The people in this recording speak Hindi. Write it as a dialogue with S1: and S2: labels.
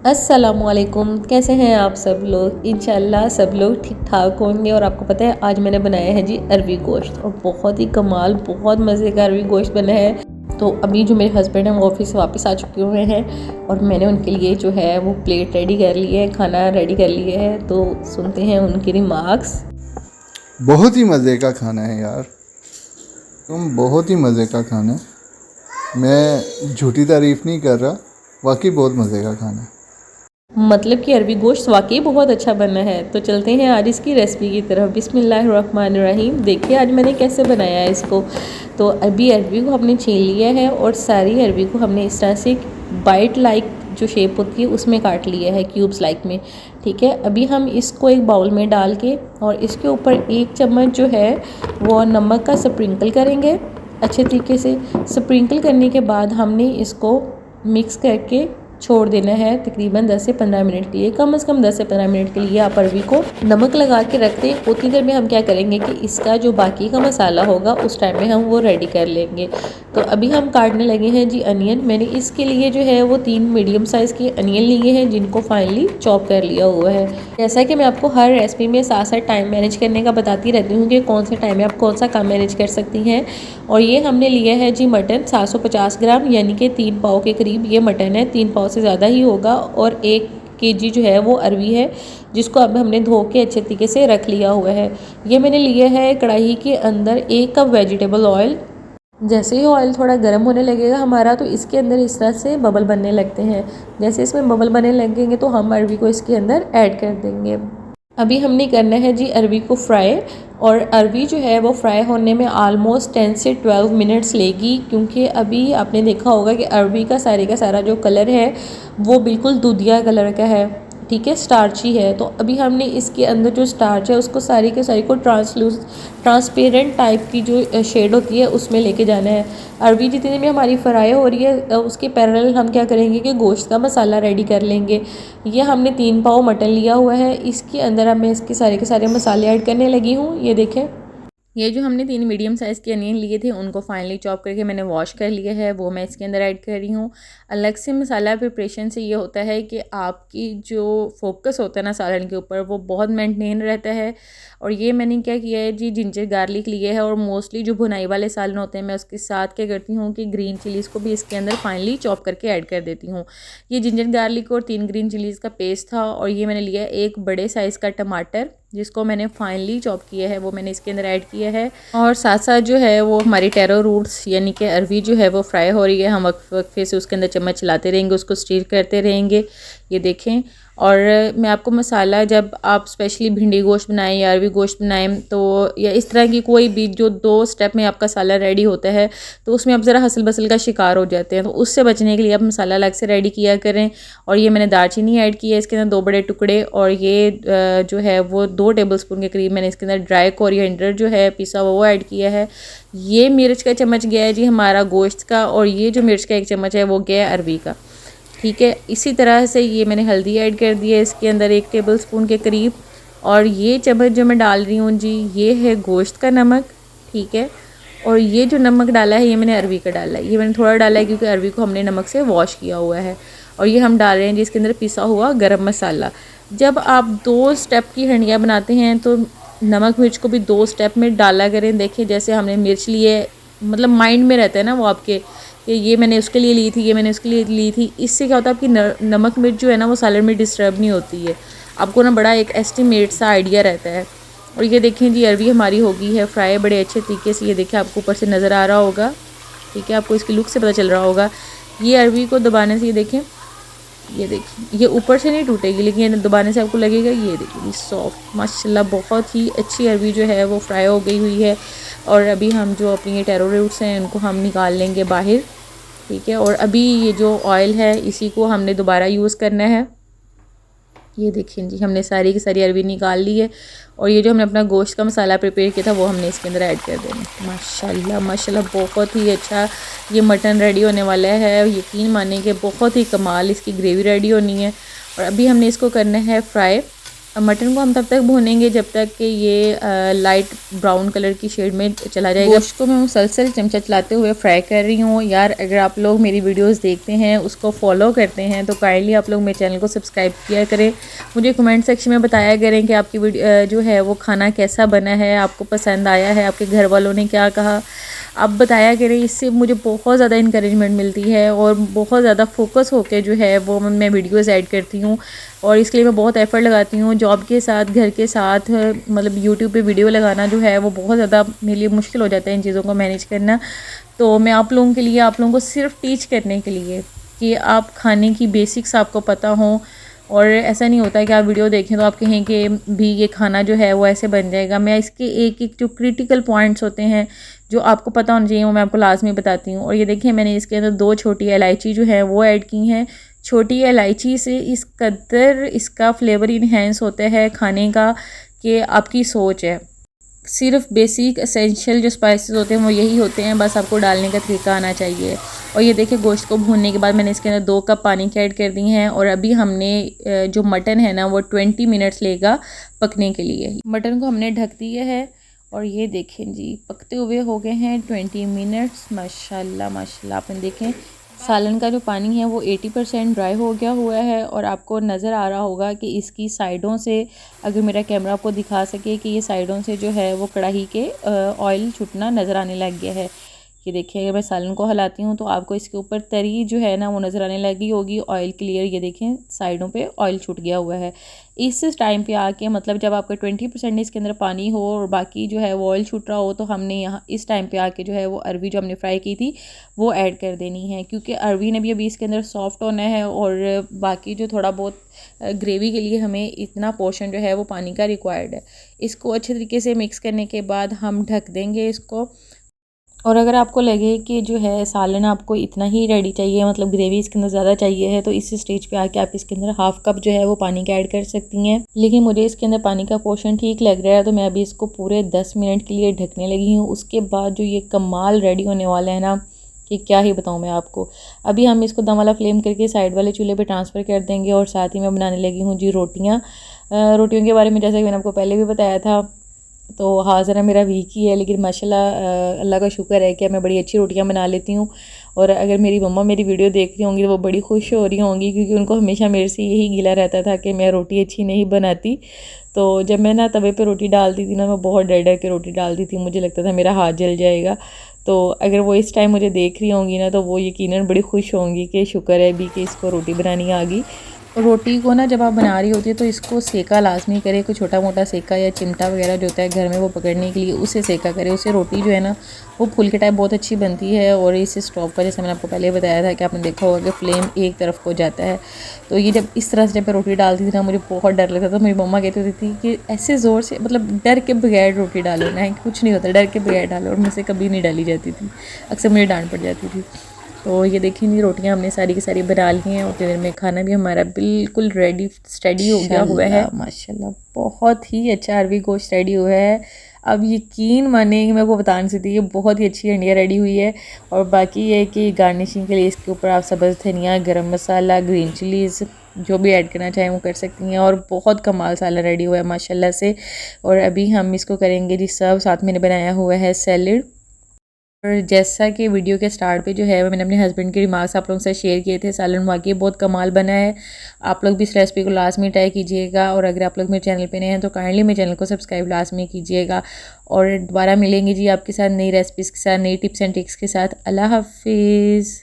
S1: अस्सलामुअलैकुम, कैसे हैं आप सब लोग। इंशाल्लाह सब लोग ठीक ठाक होंगे। और आपको पता है आज मैंने बनाया है जी अरवी गोश्त, और बहुत ही कमाल, बहुत मज़े का अरवी गोश्त बना है। तो अभी जो मेरे हस्बैंड हैं वो ऑफिस से वापस आ चुके हुए हैं और मैंने उनके लिए जो है वो प्लेट रेडी कर ली है, खाना रेडी कर लिया है। तो सुनते हैं उनकी रिमार्क्स।
S2: बहुत ही मज़े का खाना है यार, तुम बहुत ही मज़े का खाना है। मैं झूठी तारीफ़ नहीं कर रहा, वाकई बहुत मज़े का खाना है।
S1: मतलब कि अरवी गोश्त वाकई बहुत अच्छा बना है। तो चलते हैं आज इसकी रेसिपी की तरफ। बिस्मिल्लाहिर्रहमानिर्रहीम। देखिए आज मैंने कैसे बनाया है इसको। तो अभी अरवी को हमने छील लिया है और सारी अरवी को हमने इस तरह से बाइट लाइक जो शेप होती है उसमें काट लिया है, क्यूब्स लाइक में। ठीक है, अभी हम इसको एक बाउल में डाल के और इसके ऊपर 1 चम्मच जो है वो नमक का स्प्रिंकल करेंगे अच्छे तरीके से। स्प्रिंकल करने के बाद हमने इसको मिक्स करके छोड़ देना है तकरीबन 10 से 15 मिनट के लिए, कम से कम 10 से 15 मिनट के लिए आप अरवी को नमक लगा के रख दें। उतनी देर में हम क्या करेंगे कि इसका जो बाकी का मसाला होगा उस टाइम में हम वो रेडी कर लेंगे। तो अभी हम काटने लगे हैं जी अनियन। मैंने इसके लिए जो है वो 3 मीडियम साइज़ के अनियन लिए हैं जिनको फाइनली चॉप कर लिया हुआ है। जैसा कि मैं आपको हर रेसिपी में साथ साथ टाइम मैनेज करने का बताती रहती हूँ कि कौन से टाइम में आप कौन सा काम मैनेज कर सकती हैं। और ये हमने लिया है जी मटन 750 ग्राम, यानी कि 3 पाव के करीब ये मटन है। 3 पाव से ज़्यादा ही होगा। और 1 केजी जो है वो अरवी है जिसको अब हमने धो के अच्छे तरीके से रख लिया हुआ है। ये मैंने लिया है कढ़ाई के अंदर 1 कप वेजिटेबल ऑयल। जैसे ही ऑयल थोड़ा गर्म होने लगेगा हमारा तो इसके अंदर इस तरह से बबल बनने लगते हैं। जैसे इसमें बबल बनने लगेंगे तो हम अरवी को इसके अंदर ऐड कर देंगे। अभी हमने करना है जी अरवी को फ्राई। और अरवी जो है वो फ्राई होने में आलमोस्ट 10 से 12 मिनट्स लेगी, क्योंकि अभी आपने देखा होगा कि अरवी का सारा जो कलर है वो बिल्कुल दूधिया कलर का है। ठीक है, स्टार्ची है। तो अभी हमने इसके अंदर जो स्टार्च है उसको सारी के सारी को ट्रांसपेरेंट टाइप की जो शेड होती है उसमें लेके जाना है। अरवी जितनी भी हमारी फ्राई हो रही है उसके पैरेलल हम क्या करेंगे कि गोश्त का मसाला रेडी कर लेंगे। ये हमने 3 पाव मटन लिया हुआ है, इसके अंदर अब मैं इसके सारे के सारे मसाले ऐड करने लगी हूँ। ये देखें, ये जो हमने 3 मीडियम साइज़ के अनियन लिए थे उनको फाइनली चॉप करके मैंने वॉश कर लिया है, वो मैं इसके अंदर ऐड कर रही हूँ। अलग से मसाला प्रिपरेशन से ये होता है कि आपकी जो फोकस होता है ना सालन के ऊपर वो बहुत मेंटेन रहता है। और ये मैंने क्या किया है जी, जिंजर गार्लिक लिए है। और मोस्टली जो भुनाई वाले सालन होते हैं मैं उसके साथ क्या करती हूँ कि ग्रीन चिलीज़ को भी इसके अंदर फाइनली चॉप करके ऐड कर देती हूँ। ये जिंजर गार्लिक और 3 ग्रीन चिलीज़ का पेस्ट था। और ये मैंने लिया 1 बड़े साइज़ का टमाटर जिसको मैंने फाइनली चॉप किया है, वो मैंने इसके अंदर ऐड किया है। और साथ साथ जो है वो हमारी टैरो रूट्स यानी कि अरवी जो है वो फ्राई हो रही है। हम वक्फे से उसके अंदर चम्मच चलाते रहेंगे, उसको स्टीर करते रहेंगे। ये देखें। और मैं आपको मसाला, जब आप स्पेशली भिंडी गोश्त बनाएं या अरवी गोश्त बनाएं तो या इस तरह की कोई भी जो 2 स्टेप में आपका साला रेडी होता है तो उसमें आप ज़रा हसल बसल का शिकार हो जाते हैं, तो उससे बचने के लिए आप मसाला अलग से रेडी किया करें। और ये मैंने दालचीनी ऐड की है इसके अंदर 2 बड़े टुकड़े। और ये जो है वो 2 टेबलस्पून के करीब मैंने इसके अंदर ड्राई कोरिएंडर जो है पिसा वो ऐड किया है। ये मिर्च का चम्मच गया है जी हमारा गोश्त का, और ये जो मिर्च का 1 चम्मच है वो गया है अरवी का। ठीक है, इसी तरह से ये मैंने हल्दी ऐड कर दी है इसके अंदर 1 टेबलस्पून के करीब। और ये चम्मच जो मैं डाल रही हूँ जी ये है गोश्त का नमक। ठीक है, और ये जो नमक डाला है ये मैंने अरवी का डाला है। ये मैंने थोड़ा डाला है क्योंकि अरवी को हमने नमक से वॉश किया हुआ है। और ये हम डाल रहे हैं जी इसके अंदर पिसा हुआ गरम मसाला। जब आप 2 स्टेप की हंडियाँ बनाते हैं तो नमक मिर्च को भी 2 स्टेप में डाला करें। देखिए जैसे हमने मिर्च लिए, मतलब माइंड में रहता है ना वो आपके कि ये मैंने उसके लिए ली थी, ये मैंने उसके लिए ली थी। इससे क्या होता है आपकी नमक मिर्च जो है ना वो सालन में डिस्टर्ब नहीं होती है, आपको ना बड़ा एक एस्टिमेट सा आइडिया रहता है। और ये देखें जी अरवी हमारी हो गई है फ्राई बड़े अच्छे तरीके से। ये देखें आपको ऊपर से नज़र आ रहा होगा। ठीक है, आपको इसकी लुक से पता चल रहा होगा। ये अरवी को दबाने से ये देखिए ये ऊपर से नहीं टूटेगी, लेकिन ये दबाने से आपको लगेगा ये देखिए सॉफ्ट माशाल्लाह बहुत ही अच्छी अरवी जो है वो फ्राई हो गई हुई है। और अभी हम जो अपनी ये टैरो रूट्स हैं इनको हम निकाल लेंगे बाहर। ठीक है, और अभी ये जो ऑयल है इसी को हमने दोबारा यूज़ करना है। ये देखें जी हमने सारी की सारी अरवी निकाल ली है। और ये जो हमने अपना गोश्त का मसाला प्रिपेयर किया था वो हमने इसके अंदर ऐड कर देना। माशाल्लाह माशाल्लाह बहुत ही अच्छा ये मटन रेडी होने वाला है। यकीन मानिए कि बहुत ही कमाल इसकी ग्रेवी रेडी होनी है। और अभी हमने इसको करना है फ्राई। मटन को हम तब तक भूनेंगे जब तक कि ये लाइट ब्राउन कलर की शेड में चला जाएगा। गोश्त को मैं मुसलसल चमचा चलाते हुए फ्राई कर रही हूँ। यार अगर आप लोग मेरी वीडियोस देखते हैं, उसको फॉलो करते हैं, तो काइंडली आप लोग मेरे चैनल को सब्सक्राइब किया करें। मुझे कमेंट सेक्शन में बताया करें कि आपकी वीडियो जो है वो खाना कैसा बना है, आपको पसंद आया है, आपके घर वालों ने क्या कहा, आप बताया करें। इससे मुझे बहुत ज़्यादा इंकरेजमेंट मिलती है और बहुत ज़्यादा फोकस होकर जो है वो मैं वीडियोज़ ऐड करती हूँ और इसके लिए मैं बहुत एफ़र्ट लगाती हूँ। जॉब के साथ, घर के साथ, मतलब यूट्यूब पे वीडियो लगाना जो है वो बहुत ज़्यादा मेरे लिए मुश्किल हो जाता है इन चीज़ों को मैनेज करना। तो मैं आप लोगों के लिए, आप लोगों को सिर्फ टीच करने के लिए कि आप खाने की बेसिक्स आपको पता हों। और ऐसा नहीं होता है कि आप वीडियो देखें तो आप कहें कि भी ये खाना जो है वो ऐसे बन जाएगा। मैं इसके एक एक जो क्रिटिकल पॉइंट्स होते हैं जो आपको पता होना चाहिए वो मैं आपको लाजमी बताती हूँ। और ये देखिए मैंने इसके अंदर 2 छोटी इलायची जो है वो ऐड की हैं। छोटी इलायची से इस कदर इसका फ्लेवर इन्हेंस होता है खाने का कि आपकी सोच है। सिर्फ बेसिक एसेंशियल जो स्पाइसेस होते हैं वो यही होते हैं, बस आपको डालने का तरीका आना चाहिए। और ये देखिए गोश्त को भूनने के बाद मैंने इसके अंदर 2 कप पानी के ऐड कर दी हैं और अभी हमने जो मटन है ना वो 20 मिनट्स लेगा पकने के लिए। मटन को हमने ढक दिया है और ये देखें जी पकते हुए हो गए हैं 20 मिनट्स। माशाल्लाह माशाल्लाह। आपने देखें सालन का जो पानी है वो 80% ड्राई हो गया हुआ है और आपको नज़र आ रहा होगा कि इसकी साइडों से, अगर मेरा कैमरा आपको दिखा सके कि ये साइडों से जो है वो कढ़ाई के ऑयल छूटना नज़र आने लग गया है। ये देखिए अगर मैं सालन को हिलाती हूँ तो आपको इसके ऊपर तरी जो है ना वो नज़र आने लगी होगी, ऑयल क्लियर। ये देखें साइडों पे ऑयल छूट गया हुआ है। इस टाइम पे आके मतलब जब आपका 20% इसके अंदर पानी हो और बाकी जो है वो ऑयल छूट रहा हो तो हमने यहाँ इस टाइम पे आके जो है वो अरवी जो हमने फ्राई की थी वो ऐड कर देनी है, क्योंकि अरवी ने भी अभी इसके अंदर सॉफ्ट होना है और बाकी जो थोड़ा बहुत ग्रेवी के लिए हमें इतना पोर्शन जो है वो पानी का रिक्वायर्ड है। इसको अच्छे तरीके से मिक्स करने के बाद हम ढक देंगे इसको। और अगर आपको लगे कि जो है सालन आपको इतना ही रेडी चाहिए, मतलब ग्रेवी इसके अंदर ज़्यादा चाहिए है, तो इस स्टेज पे आके आप इसके अंदर हाफ़ कप जो है वो पानी का ऐड कर सकती हैं। लेकिन मुझे इसके अंदर पानी का पोर्शन ठीक लग रहा है तो मैं अभी इसको पूरे 10 मिनट के लिए ढकने लगी हूँ। उसके बाद जो ये कमाल रेडी होने वाला है ना कि क्या ही बताऊँ मैं आपको। अभी हम इसको दम वाला फ्लेम करके साइड वाले चूल्हे पर ट्रांसफ़र कर देंगे और साथ ही मैं बनाने लगी हूँ जी रोटियाँ। रोटियों के बारे में जैसा कि मैंने आपको पहले भी बताया था तो हाँ ज़रा मेरा वीक ही है, लेकिन माशाल्लाह अल्लाह का शुक्र है कि मैं बड़ी अच्छी रोटियां बना लेती हूँ। और अगर मेरी मम्मा मेरी वीडियो देख रही होंगी तो वो बड़ी खुश हो रही होंगी, क्योंकि उनको हमेशा मेरे से यही गिला रहता था कि मैं रोटी अच्छी नहीं बनाती। तो जब मैं ना तवे पे रोटी डालती थी ना मैं बहुत डर डर के रोटी डालती थी, मुझे लगता था मेरा हाथ जल जाएगा। तो अगर वो इस टाइम मुझे देख रही होंगी ना तो वो यकीनन बड़ी खुश होंगी कि शुक्र है भी कि इसको रोटी बनानी आ गई। रोटी को ना जब आप बना रही होती है तो इसको सेका लाजमी करे, कोई छोटा मोटा सेका या चिमटा वगैरह जो होता है घर में वो पकड़ने के लिए उसे सेका करे। उससे रोटी जो है ना वो फूल के टाइप बहुत अच्छी बनती है। और इस स्टोव का जैसे मैंने आपको पहले बताया था कि आपने देखा होगा कि फ्लेम एक तरफ को जाता है। तो ये जब इस तरह से जब मैं रोटी डालती थी ना मुझे बहुत डर लगता था। मेरी मम्मा कहती थी कि ऐसे ज़ोर से, मतलब डर के बगैर रोटी डालो ना, कुछ नहीं होता, डर के बगैर डालो। और मुझसे कभी नहीं डाली जाती थी, अक्सर मुझे डांट पड़ जाती थी। तो ये देखिए नहीं रोटियां हमने सारी की सारी बना ली हैं और देर में खाना भी हमारा बिल्कुल रेडी स्टडी हो गया हुआ है। माशाल्लाह बहुत ही अच्छा अरवी गोश्त रेडी हुआ है। अब यकीन मानेंगे मैं वो बता नहीं सकती, ये बहुत ही अच्छी हंडिया रेडी हुई है। और बाकी ये कि गार्निशिंग के लिए इसके ऊपर आप सब्ज़ धनिया, गरम मसाला, ग्रीन चिलीज़ जो भी ऐड करना चाहें वो कर सकती हैं। और बहुत कमाल सालन रेडी हुआ है माशाल्लाह से। और अभी हम इसको करेंगे जी सर्व। साथ मैंने बनाया हुआ है सैलड। और जैसा कि वीडियो के स्टार्ट पे जो है मैंने अपने हस्बैंड के रिमार्क्स आप लोगों से शेयर किए थे, सालन वाकई बहुत कमाल बना है। आप लोग भी इस रेसिपी को लाजमी ट्राई कीजिएगा। और अगर आप लोग मेरे चैनल पे नए हैं तो काइंडली मेरे चैनल को सब्सक्राइब लाजमी कीजिएगा। और दोबारा मिलेंगे जी आपके साथ नई रेसिपीज़ के साथ, नई टिप्स एंड ट्रिक्स के साथ। अल्लाह हाफिज़।